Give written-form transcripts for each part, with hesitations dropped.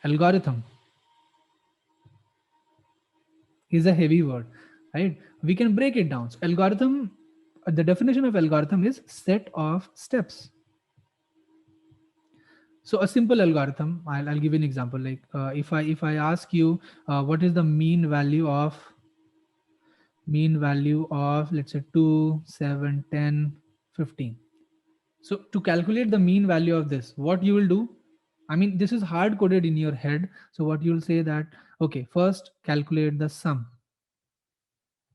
Algorithm is a heavy word, right? We can break it down. So algorithm, the definition of algorithm is set of steps. So a simple algorithm, I'll give you an example. Like if I ask you what is the mean value of, let's say, 2, 7, 10, 15. So to calculate the mean value of this, what you will do, I mean, this is hard coded in your head. So what you'll say that, okay, first calculate the sum,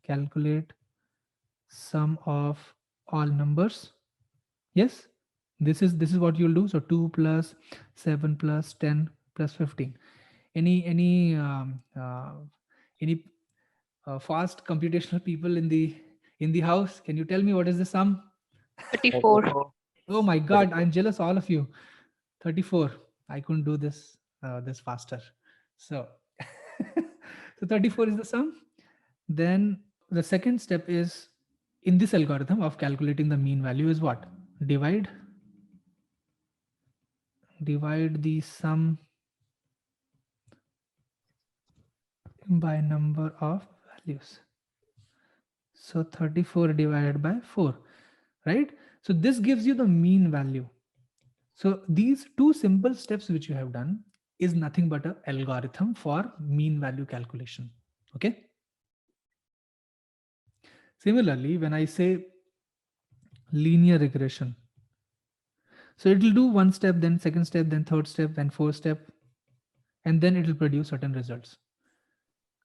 calculate sum of all numbers. Yes, this is what you'll do. So 2 plus 7 plus 10 plus 15. Any fast computational people in the house, can you tell me what is the sum? 34. 34. Oh my god, I'm jealous all of you. 34. I couldn't do this faster. So so 34 is the sum. Then the second step is, in this algorithm of calculating the mean value, is what? Divide the sum by number of values. So 34 divided by 4, right? So this gives you the mean value. So these two simple steps which you have done is nothing but an algorithm for mean value calculation. Okay. Similarly, when I say linear regression, so it will do one step, then second step, then third step, then fourth step, and then it will produce certain results.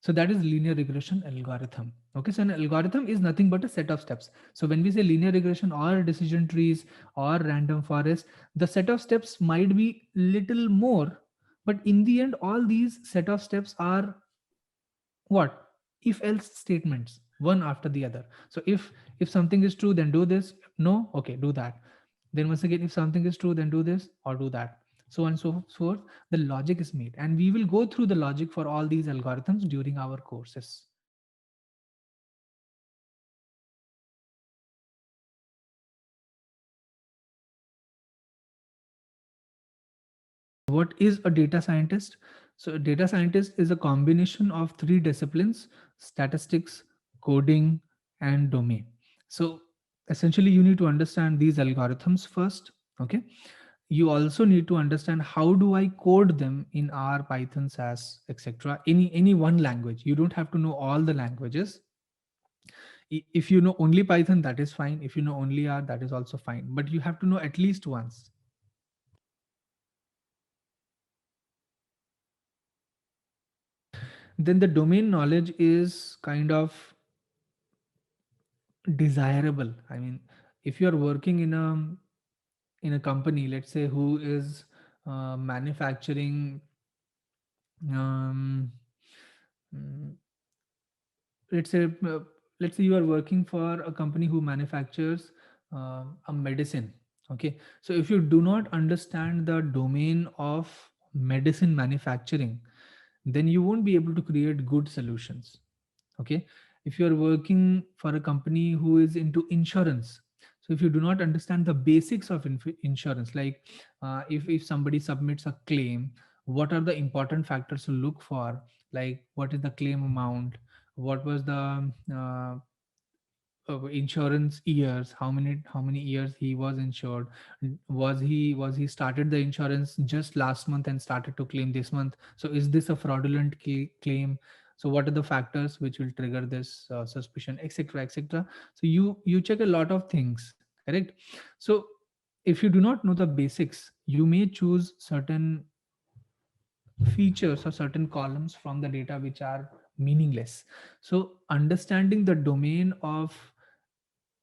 So that is linear regression algorithm. Okay, so an algorithm is nothing but a set of steps. So when we say linear regression or decision trees or random forest, the set of steps might be little more, but in the end, all these set of steps are what? If else statements, one after the other. So if something is true, then do this. No, okay, do that. Then once again, if something is true, then do this or do that. So on and so forth. The logic is made, and we will go through the logic for all these algorithms during our courses. What is a data scientist? So a data scientist is a combination of three disciplines: statistics, coding, and domain. So essentially you need to understand these algorithms first. Okay, you also need to understand how do I code them in R, Python, SAS, etc. Any one language. You don't have to know all the languages. If you know only Python, that is fine. If you know only R, that is also fine, but you have to know at least once. Then the domain knowledge is kind of desirable. I mean, if you're working in a company, let's say, who is manufacturing, um, mm, let's say uh, let's say you are working for a company who manufactures a medicine. Okay, so if you do not understand the domain of medicine manufacturing, then you won't be able to create good solutions. Okay, if you are working for a company who is into insurance, so if you do not understand the basics of insurance, like if somebody submits a claim, what are the important factors to look for, like what is the claim amount, what was the insurance years, how many years he was insured, was he started the insurance just last month and started to claim this month, so is this a fraudulent claim, so what are the factors which will trigger this suspicion, etc., etc. So you check a lot of things, correct? So if you do not know the basics, you may choose certain features or certain columns from the data which are meaningless. So understanding the domain of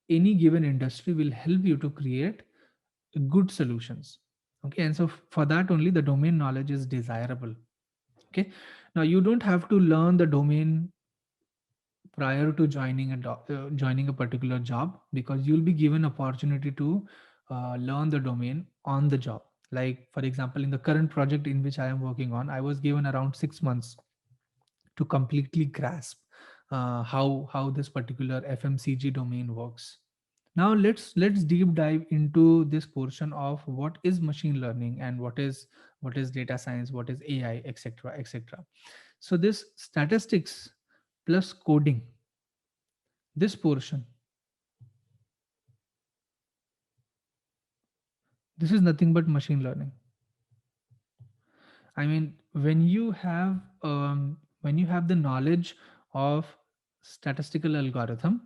any given industry will help you to create good solutions. Okay, and so for that only the domain knowledge is desirable. Okay, now you don't have to learn the domain prior to joining a particular job, because you'll be given opportunity to learn the domain on the job. Like for example, in the current project in which I am working on, I was given around 6 months to completely grasp how this particular FMCG domain works. Now let's deep dive into this portion of what is machine learning and what is data science, what is AI, etc., etc. So this statistics plus coding, this portion, this is nothing but machine learning. I mean, when you have the knowledge of statistical algorithm,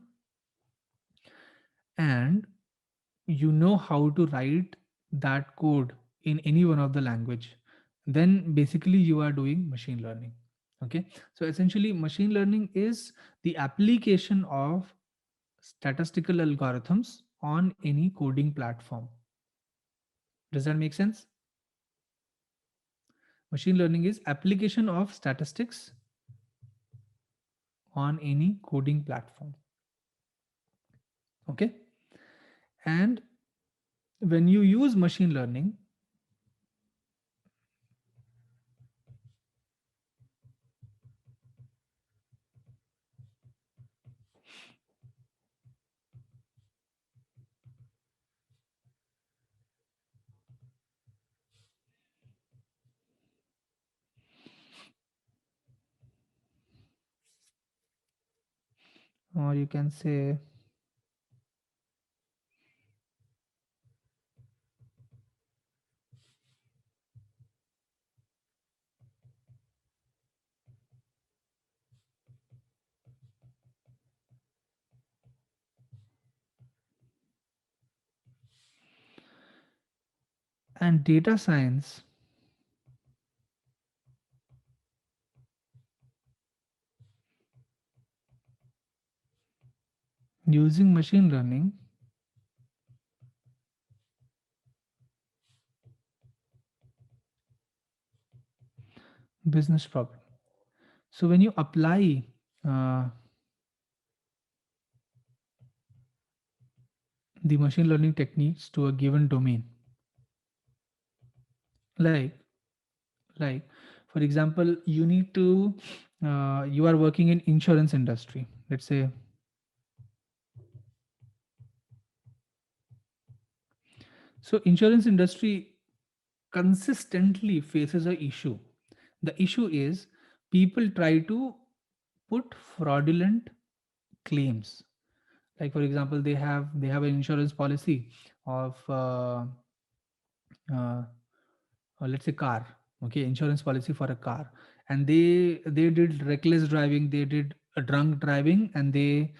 and you know how to write that code in any one of the language, then basically you are doing machine learning. Okay, so essentially machine learning is the application of statistical algorithms on any coding platform. Does that make sense? Machine learning is application of statistics on any coding platform. Okay, and when you use machine learning, or you can say, and data science using machine learning, business problem. So when you apply uh, the machine learning techniques to a given domain, like like for example, you need to you are working in insurance industry, let's say. So insurance industry consistently faces a issue. The issue is people try to put fraudulent claims. Like for example, they have an insurance policy of uh, let's say car. Okay, insurance policy for a car, and they did reckless driving, they did a drunk driving, and they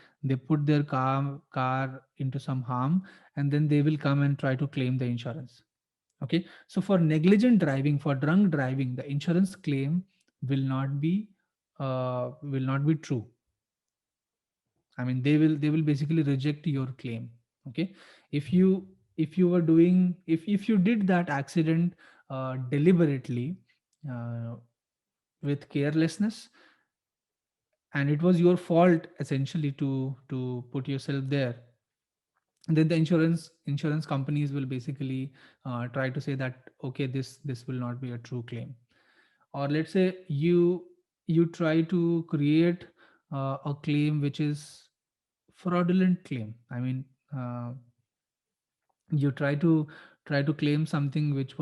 put their car into some harm, and then they will come and try to claim the insurance. Okay, so for negligent driving, for drunk driving, the insurance claim will not be true. I mean, they will basically reject your claim. Okay, if you were doing, if you did that accident deliberately, uh, with carelessness, and it was your fault essentially to put yourself there, then the insurance companies will basically try to say that okay, this will not be a true claim. Or let's say you try to create a claim which is fraudulent claim. I mean, uh, you try to claim something which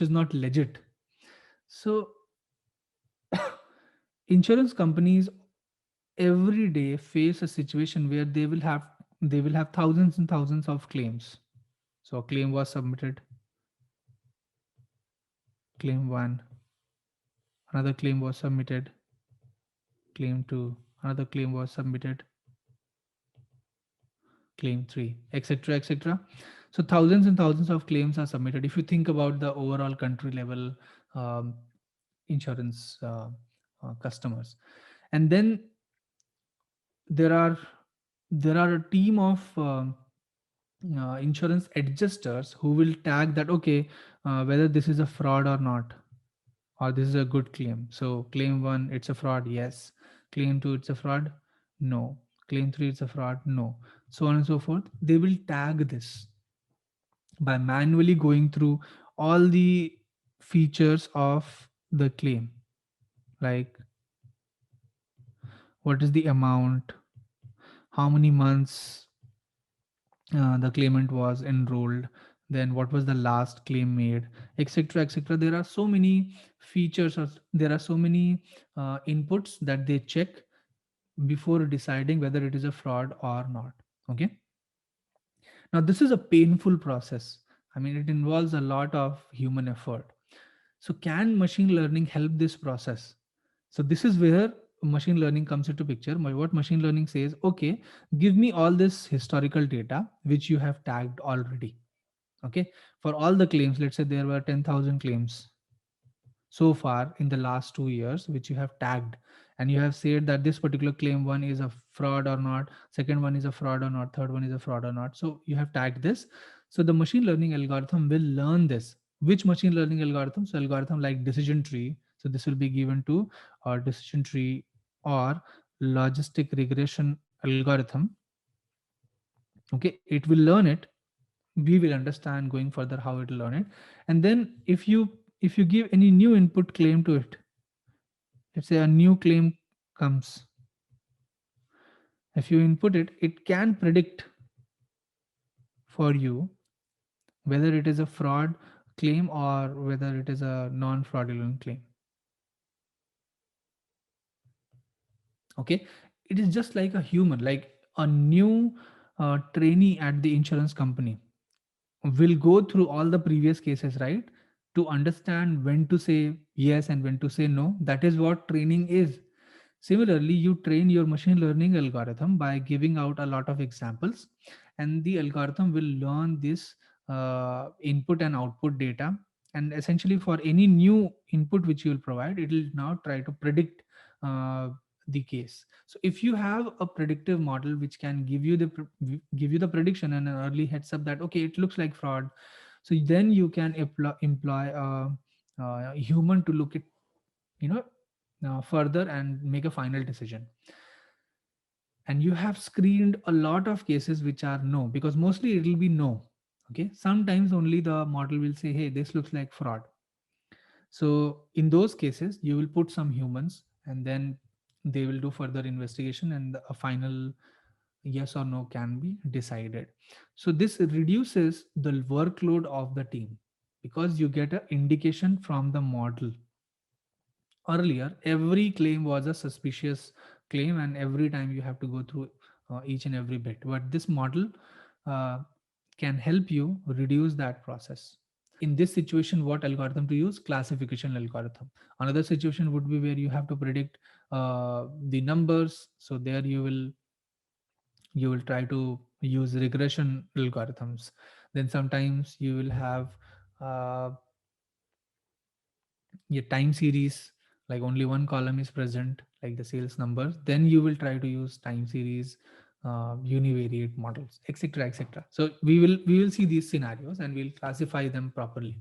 is not legit. So insurance companies every day face a situation where they will have thousands and thousands of claims. So a claim was submitted, claim 1, another claim was submitted, claim 2, another claim was submitted, claim 3, etc., etc. So thousands and thousands of claims are submitted if you think about the overall country level um, insurance customers. And then there are there are a team of insurance adjusters who will tag that okay, whether this is a fraud or not, or this is a good claim. So claim 1, it's a fraud, yes. Claim 2, it's a fraud, no. Claim 3, it's a fraud, no. So on and so forth, they will tag this by manually going through all the features of the claim, like what is the amount, how many months the claimant was enrolled, then what was the last claim made, etc., etc. There are so many features, or there are so many inputs that they check before deciding whether it is a fraud or not. Okay, now this is a painful process. I mean, it involves a lot of human effort. So can machine learning help this process? So this is where machine learning comes into picture. What machine learning says, okay, give me all this historical data which you have tagged already. Okay, for all the claims, let's say there were 10,000 claims so far in the last 2 years which you have tagged, and you have said that this particular claim one is a fraud or not, second one is a fraud or not, third one is a fraud or not. So you have tagged this. So the machine learning algorithm will learn this. Which machine learning algorithm? So algorithm like decision tree, so this will be given to decision tree or logistic regression algorithm. Okay, it will learn it. We will understand going further how it will learn it. And then if you give any new input claim to it, let's say a new claim comes, if you input it, it can predict for you whether it is a fraud claim or whether it is a non fraudulent claim. Okay, it is just like a human, like a new trainee at the insurance company will go through all the previous cases, right, to understand when to say yes and when to say no. That is what training is. Similarly, you train your machine learning algorithm by giving out a lot of examples, and the algorithm will learn this input and output data. And essentially, for any new input which you will provide, it will now try to predict uh, the case. So, if you have a predictive model which can give you the prediction and an early heads up that okay, it looks like fraud, so then you can employ a human to look at, you know, further and make a final decision. And you have screened a lot of cases which are no, because mostly it will be no. Okay, sometimes only the model will say, hey, this looks like fraud. So in those cases you will put some humans, and then they will do further investigation, and a final yes or no can be decided. So this reduces the workload of the team, because you get an indication from the model. Earlier every claim was a suspicious claim, and every time you have to go through each and every bit, but this model uh, can help you reduce that process. In this situation, what algorithm to use? Classification algorithm. Another situation would be where you have to predict the numbers, so there you will try to use regression algorithms. Then sometimes you will have uh, your time series, like only one column is present, like the sales numbers, then you will try to use time series, univariate models, etc., etc. So we will see these scenarios and we'll classify them properly.